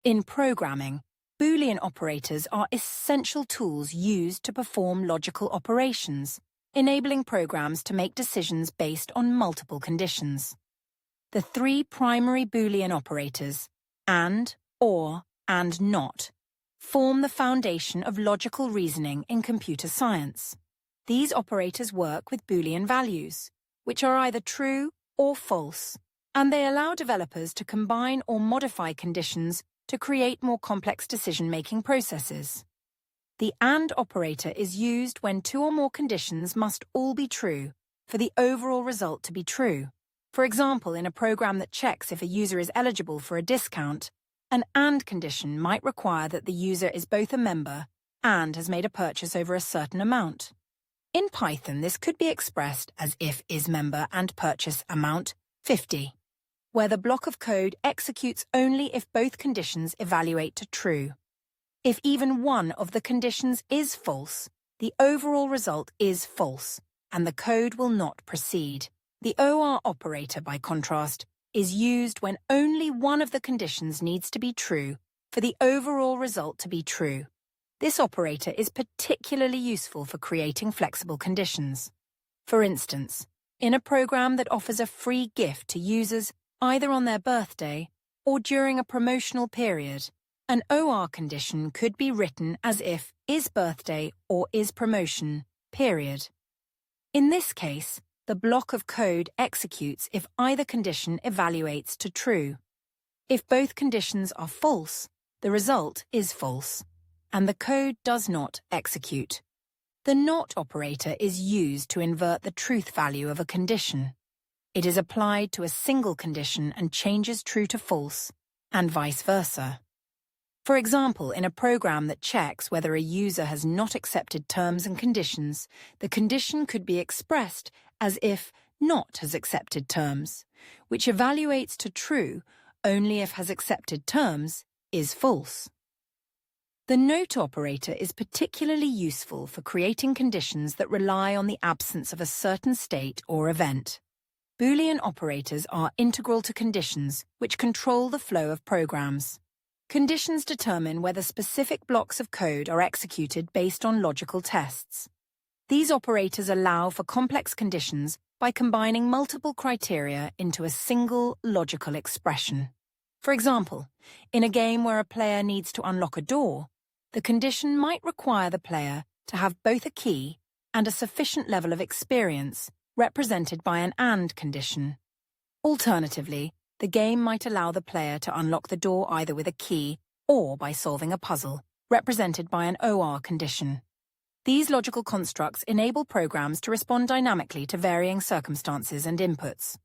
In programming, Boolean operators are essential tools used to perform logical operations, enabling programs to make decisions based on multiple conditions. The three primary Boolean operators, and, or, and not, form the foundation of logical reasoning in computer science. These operators work with Boolean values, which are either true or false, and they allow developers to combine or modify conditions to create more complex decision-making processes. The AND operator is used when two or more conditions must all be true for the overall result to be true. For example, in a program that checks if a user is eligible for a discount, an AND condition might require that the user is both a member and has made a purchase over a certain amount. In Python, this could be expressed as if isMember and purchase amount 50, where the block of code executes only if both conditions evaluate to true. If even one of the conditions is false, the overall result is false, and the code will not proceed. The OR operator, by contrast, is used when only one of the conditions needs to be true for the overall result to be true. This operator is particularly useful for creating flexible conditions. For instance, in a program that offers a free gift to users either on their birthday or during a promotional period, an OR condition could be written as if isBirthday or isPromotion, period. In this case, the block of code executes if either condition evaluates to true. If both conditions are false, the result is false, and the code does not execute. The NOT operator is used to invert the truth value of a condition. It is applied to a single condition and changes true to false, and vice versa. For example, in a program that checks whether a user has not accepted terms and conditions, the condition could be expressed as if not has accepted terms, which evaluates to true only if has accepted terms is false. The NOT operator is particularly useful for creating conditions that rely on the absence of a certain state or event. Boolean operators are integral to conditions which control the flow of programs. Conditions determine whether specific blocks of code are executed based on logical tests. These operators allow for complex conditions by combining multiple criteria into a single logical expression. For example, in a game where a player needs to unlock a door, the condition might require the player to have both a key and a sufficient level of experience, represented by an AND condition. Alternatively, the game might allow the player to unlock the door either with a key or by solving a puzzle, represented by an OR condition. These logical constructs enable programs to respond dynamically to varying circumstances and inputs.